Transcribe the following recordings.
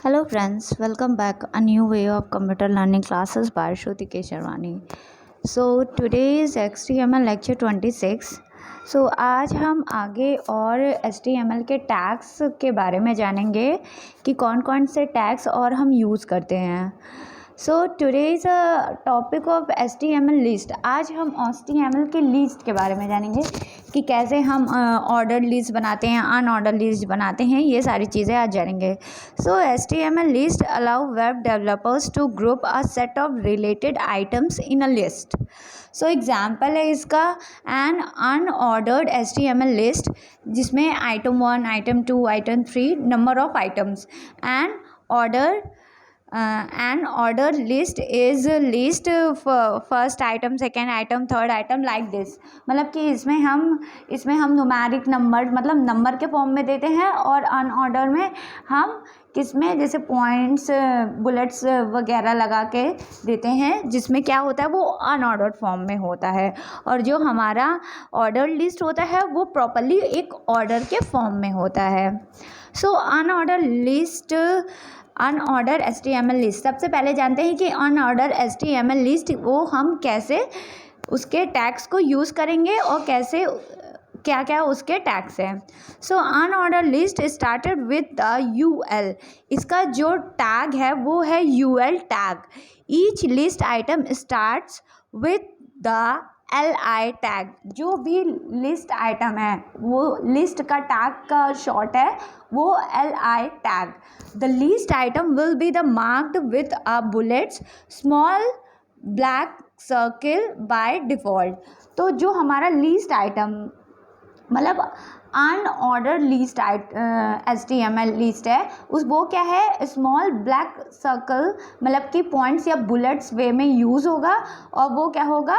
Hello friends, welcome back a new way of computer learning classes by Shruti Kesharwani. So today is HTML lecture 26. So आज हम आगे और HTML के tags के बारे में जानेंगे कि कौन कौन से टैग्स और हम यूज़ करते हैं. So today is a topic of HTML list. आज हम HTML के लिस्ट के बारे में जानेंगे कि कैसे हम ऑर्डर लिस्ट बनाते हैं, अनऑर्डर लिस्ट बनाते हैं, ये सारी चीज़ें आज जानेंगे. So HTML list allow web developers to group a set of related items in a list. So example है इसका एन अनऑर्डर्ड HTML लिस्ट जिसमें item 1, item 2, item 3 number of items. And order an order list is list first item, second item, third item like this. मतलब कि इसमें हम numeric number मतलब number के form में देते हैं और अनऑर्डर में हम किसमें जैसे पॉइंट्स, बुलेट्स वगैरह लगा के देते हैं जिसमें क्या होता है वो अनऑर्डर्ड फॉर्म में होता है. और जो हमारा ऑर्डर लिस्ट होता है वो प्रॉपरली एक ऑर्डर के फॉर्म में होता है. सो अनऑर्डर HTML लिस्ट. सबसे पहले जानते हैं कि अनऑर्डर HTML लिस्ट वो हम कैसे उसके टैग्स को यूज़ करेंगे और कैसे क्या क्या उसके टैग्स हैं. So unorder list started with the UL. इसका जो टैग है वो है UL tag. Each list item starts with the LI tag. जो भी लिस्ट आइटम है वो लिस्ट का टैग का शॉर्ट है वो LI tag. The list item will be the marked with a bullets small black circle by default. तो जो हमारा लिस्ट आइटम मतलब अनऑर्डर लिस्ट HTML लिस्ट है वो क्या है, स्मॉल ब्लैक सर्कल मतलब कि पॉइंट्स या बुलेट्स वे में यूज़ होगा और वो क्या होगा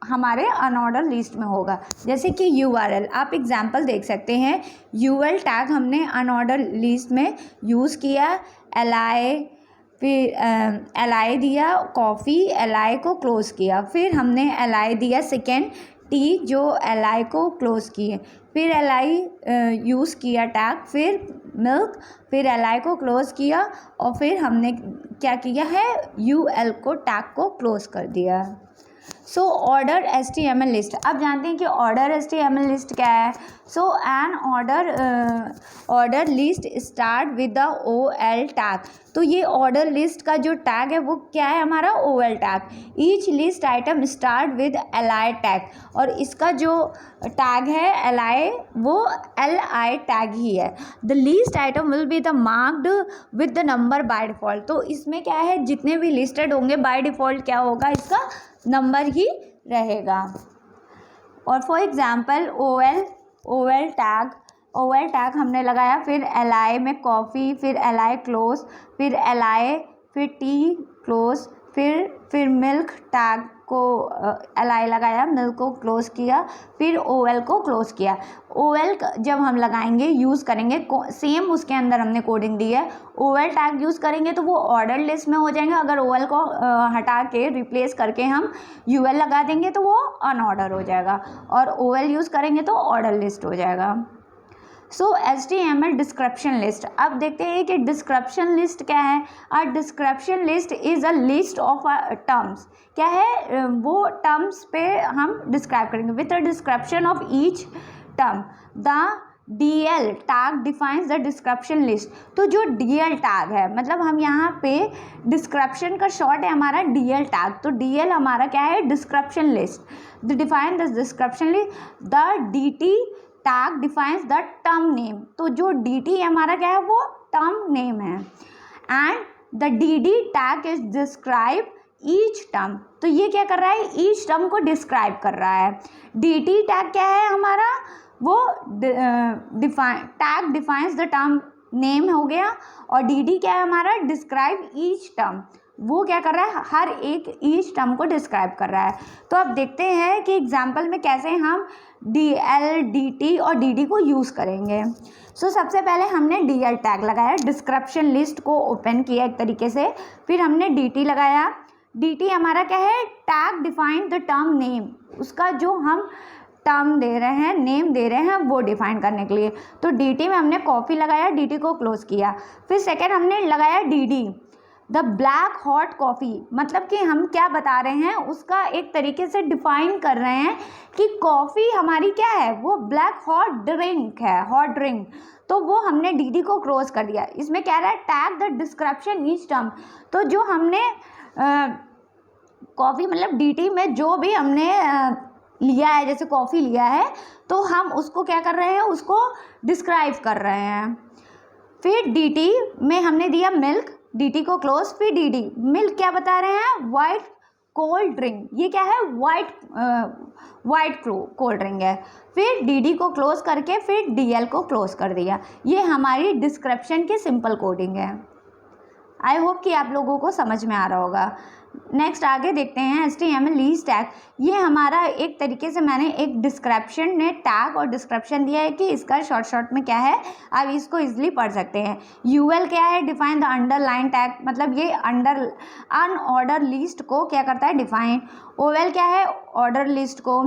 हमारे अनऑर्डर लिस्ट में होगा. जैसे कि URL आप एग्जांपल देख सकते हैं. UL टैग हमने अनऑर्डर लिस्ट में यूज़ किया. LI फिर LI दिया कॉफ़ी, LI को क्लोज़ किया. फिर हमने LI दिया सेकेंड टी जो LI को क्लोज़ किए. फिर LI यूज़ किया टैग. फिर मिल्क, फिर LI को क्लोज़ किया और फिर हमने क्या किया है UL को टैग को क्लोज़ कर दिया. So order HTML list. अब जानते हैं कि ऑर्डर HTML लिस्ट क्या है. So an order list start with the OL tag. तो ये ऑर्डर लिस्ट का जो टैग है वो क्या है हमारा OL tag. Each list item start with LI tag. और इसका जो टैग है LI वो LI टैग ही है. The list item will be the marked with the number by default. तो इसमें क्या है जितने भी लिस्टेड होंगे बाय डिफ़ॉल्ट क्या होगा इसका नंबर ही रहेगा. और फॉर एग्जांपल OL टैग हमने लगाया. फिर LI में कॉफ़ी, फिर LI क्लोज, फिर LI, फिर टी क्लोज, फिर मिल्क टैग को LI लगाया, मिल्क को क्लोज़ किया, फिर OL को क्लोज़ किया. OL जब हम लगाएंगे यूज़ करेंगे सेम उसके अंदर हमने कोडिंग दी है. OL टैग यूज़ करेंगे तो वो ऑर्डर लिस्ट में हो जाएंगे. अगर OL को हटा के रिप्लेस करके हम UL लगा देंगे तो वो अनऑर्डर हो जाएगा और OL यूज़ करेंगे तो ऑर्डर लिस्ट हो जाएगा. सो HTML डिस्क्रिप्शन लिस्ट. अब देखते हैं कि डिस्क्रिप्शन लिस्ट क्या है. अ description list is a list of terms. क्या है वो टर्म्स पे हम डिस्क्राइब करेंगे with a description of each term. The DL tag defines the description list. तो जो DL टैग है मतलब हम यहाँ पे डिस्क्रिप्शन का शॉर्ट है हमारा DL टैग. तो DL हमारा क्या है description list. The define the description list. The DT tag defines the term name. तो जो DT हमारा क्या है वो टर्म नेम है. And the DD tag is describe each term. तो ये क्या कर रहा है ईच टर्म को डिस्क्राइब कर रहा है. DT टैग क्या है हमारा वो tag defines the term name हो गया. और DD क्या है हमारा डिस्क्राइब ईच टर्म. वो क्या कर रहा है हर एक ईच टर्म को डिस्क्राइब कर रहा है. तो अब देखते हैं कि एग्जाम्पल में कैसे हम DL, DT और DD को यूज़ करेंगे. सो सबसे पहले हमने DL टैग लगाया, डिस्क्रिप्शन लिस्ट को ओपन किया एक तरीके से. फिर हमने DT लगाया. DT हमारा क्या है tag define the term name. उसका जो हम टर्म दे रहे हैं, नेम दे रहे हैं, वो डिफाइन करने के लिए। तो dt में हमने कॉफ़ी लगाया, dt को क्लोज किया। फिर सेकेंड हमने लगाया dd, the black hot coffee, मतलब कि हम क्या बता रहे हैं, उसका एक तरीके से डिफाइन कर रहे हैं कि कॉफ़ी हमारी क्या है, वो ब्लैक हॉट ड्रिंक है, हॉट ड्रिंक। तो वो हमने dd को क्रॉस कर दिया। इसमें क्या रहा है, tag the description each term. तो जो हमने कॉफ़ी मतलब dt में जो भी हमने लिया है, जैसे कॉफ़ी लिया है, तो हम उसको क्या कर रहे हैं, उसको डिस्क्राइब कर रहे हैं। फिर dt में हमने दिया मिल्क, dt को क्लोज, फिर dd मिल्क क्या बता रहे हैं, वाइट कोल्ड ड्रिंक, ये क्या है, वाइट कोल्ड ड्रिंक है। फिर dd को क्लोज करके फिर dl को क्लोज कर दिया। ये हमारी डिस्क्रिप्शन की सिंपल कोडिंग है। आई होप कि आप लोगों को समझ में आ रहा होगा। नेक्स्ट आगे देखते हैं HTML लीस्ट टैग। ये हमारा एक तरीके से मैंने एक डिस्क्रिप्शन ने टैग और डिस्क्रिप्शन दिया है कि इसका शॉर्ट में क्या है, आप इसको इजीली पढ़ सकते हैं। UL क्या है, डिफाइन द अंडरलाइन टैग, मतलब ये अनऑर्डर लिस्ट को क्या करता है, डिफाइन। OL क्या है, ऑर्डर लिस्ट को।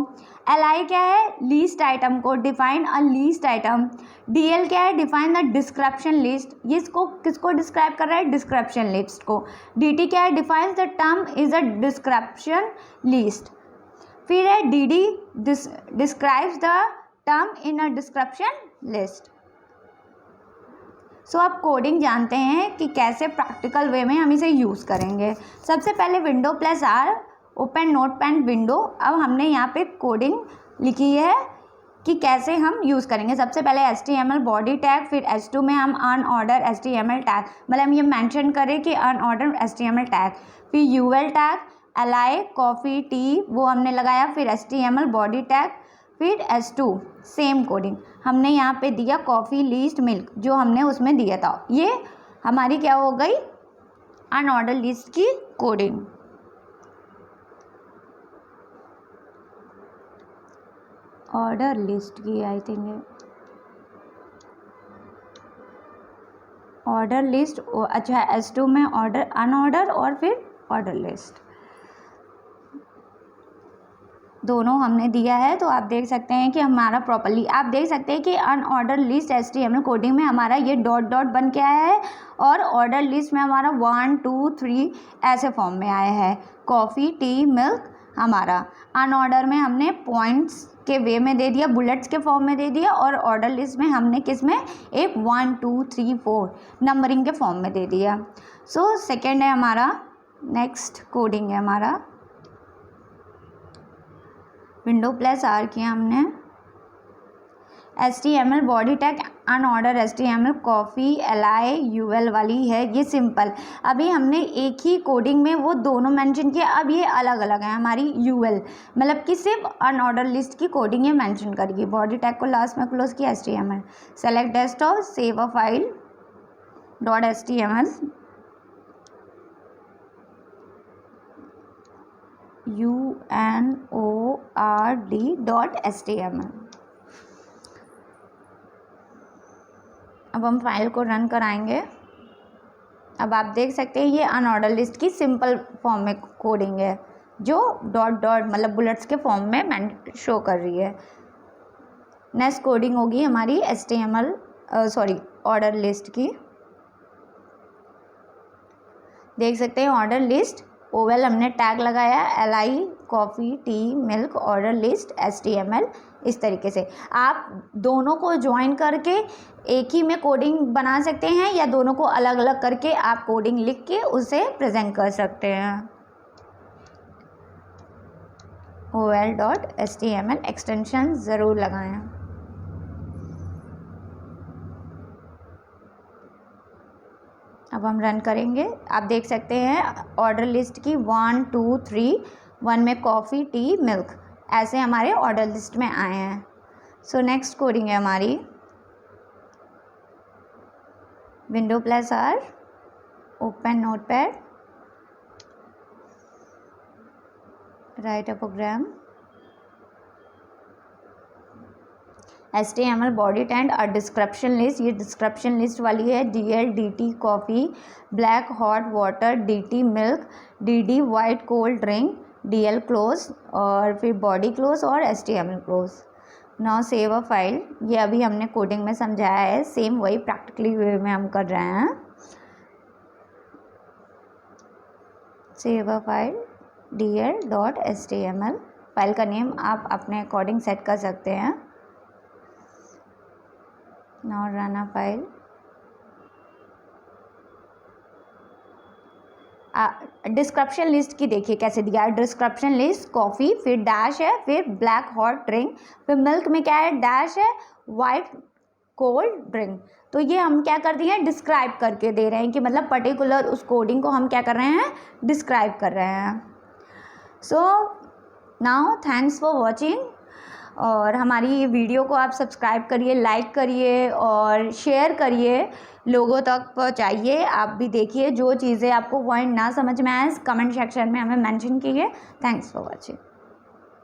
LI क्या है, लीस्ट आइटम को, define a least item. DL क्या है, डिफाइन द डिस्क्रिप्शन लिस्ट, ये इसको किसको डिस्क्राइब कर रहा है, डिस्क्रिप्शन लिस्ट को। DT क्या है, defines the term is a description list. फिर है DD describes the term in a description list. So आप कोडिंग जानते हैं कि कैसे प्रैक्टिकल वे में हम इसे यूज़ करेंगे। सबसे पहले window plus R, open notepad window. अब हमने यहाँ पे कोडिंग लिखी है कि कैसे हम यूज़ करेंगे। सबसे पहले HTML बॉडी टैग, फिर H2 में हम अनऑर्डर HTML टैग, मतलब हम ये मेंशन करें कि अनऑर्डर HTML टैग। फिर UL tag, LI coffee tea वो हमने लगाया, फिर HTML बॉडी टैग, फिर H2 सेम कोडिंग हमने यहाँ पे दिया कॉफ़ी लिस्ट मिल्क, जो हमने उसमें दिया था। ये हमारी क्या हो गई, अनऑर्डर लिस्ट की कोडिंग। ऑर्डर लिस्ट की आई थिंक ऑर्डर लिस्ट, अच्छा H2 में ऑर्डर अनऑर्डर और फिर ऑर्डर लिस्ट दोनों हमने दिया है। तो आप देख सकते हैं कि हमारा प्रॉपर्ली, आप देख सकते हैं कि अनऑर्डर लिस्ट HTML कोडिंग में हमारा ये डॉट डॉट बन के आया है और ऑर्डर लिस्ट में हमारा 1 2 3 ऐसे फॉर्म में आया है। कॉफ़ी टी मिल्क हमारा अनऑर्डर में हमने पॉइंट्स के वे में दे दिया, बुलेट्स के फॉर्म में दे दिया, और ऑर्डर लिस्ट में हमने किस में, एक 1 2 3 4 नंबरिंग के फॉर्म में दे दिया। सो सेकेंड है हमारा, नेक्स्ट कोडिंग है हमारा विंडो प्लस R किया हमने। HTML body tag unordered HTML coffee LI UL वाली है, ये सिंपल। अभी हमने एक ही कोडिंग में वो दोनों मेंशन किया, अब ये अलग अलग है हमारी UL, मतलब कि सिर्फ अनऑर्डर लिस्ट की कोडिंग ये मेंशन करेगी। बॉडी टैग को लास्ट में क्लोज किया HTML, select desktop, save a file .html, UNORD.html। अब हम फाइल को रन कराएंगे। अब आप देख सकते हैं ये अनऑर्डर लिस्ट की सिंपल फॉर्म में कोडिंग है, जो डॉट डॉट मतलब बुलेट्स के फॉर्म में शो कर रही है। नेक्स्ट कोडिंग होगी हमारी ऑर्डर लिस्ट की। देख सकते हैं ऑर्डर लिस्ट, OL हमने टैग लगाया, LI coffee tea milk, order list HTML। इस तरीके से आप दोनों को ज्वाइन करके एक ही में कोडिंग बना सकते हैं, या दोनों को अलग अलग करके आप कोडिंग लिख के उसे प्रेजेंट कर सकते हैं। OL.html एक्सटेंशन ज़रूर लगाएं। अब हम रन करेंगे। आप देख सकते हैं ऑर्डर लिस्ट की 1 2 3 1 में कॉफ़ी टी मिल्क ऐसे हमारे ऑर्डर लिस्ट में आए हैं। सो नेक्स्ट कोडिंग है हमारी window plus R, open notepad, write a program. HTML body tag और डिस्क्रिप्शन लिस्ट, ये डिस्क्रिप्शन लिस्ट वाली है। DL DT coffee black hot water, DT milk, DD white cold drink, DL close और फिर body close और HTML close. Now save a file. ये अभी हमने कोडिंग में समझाया है, सेम वही प्रैक्टिकली वे में हम कर रहे हैं। Save a file dl.html। File का नेम आप अपने अकॉर्डिंग सेट कर सकते हैं। Now run a file. Description list की देखिए कैसे दिया है। डिस्क्रिप्शन लिस्ट कॉफ़ी, फिर डैश है, फिर ब्लैक हॉट ड्रिंक, फिर मिल्क में क्या है, डैश है, वाइट कोल्ड ड्रिंक। तो ये हम क्या कर दिए हैं, डिस्क्राइब करके दे रहे हैं कि मतलब पर्टिकुलर उस कोडिंग को हम क्या कर रहे हैं, डिस्क्राइब कर रहे हैं। So now thanks for watching. और हमारी ये वीडियो को आप सब्सक्राइब करिए, लाइक करिए और शेयर करिए, लोगों तक पहुंचाइए। आप भी देखिए, जो चीज़ें आपको पॉइंट ना समझ में आए कमेंट सेक्शन में हमें मेंशन कीजिए। Thanks for watching.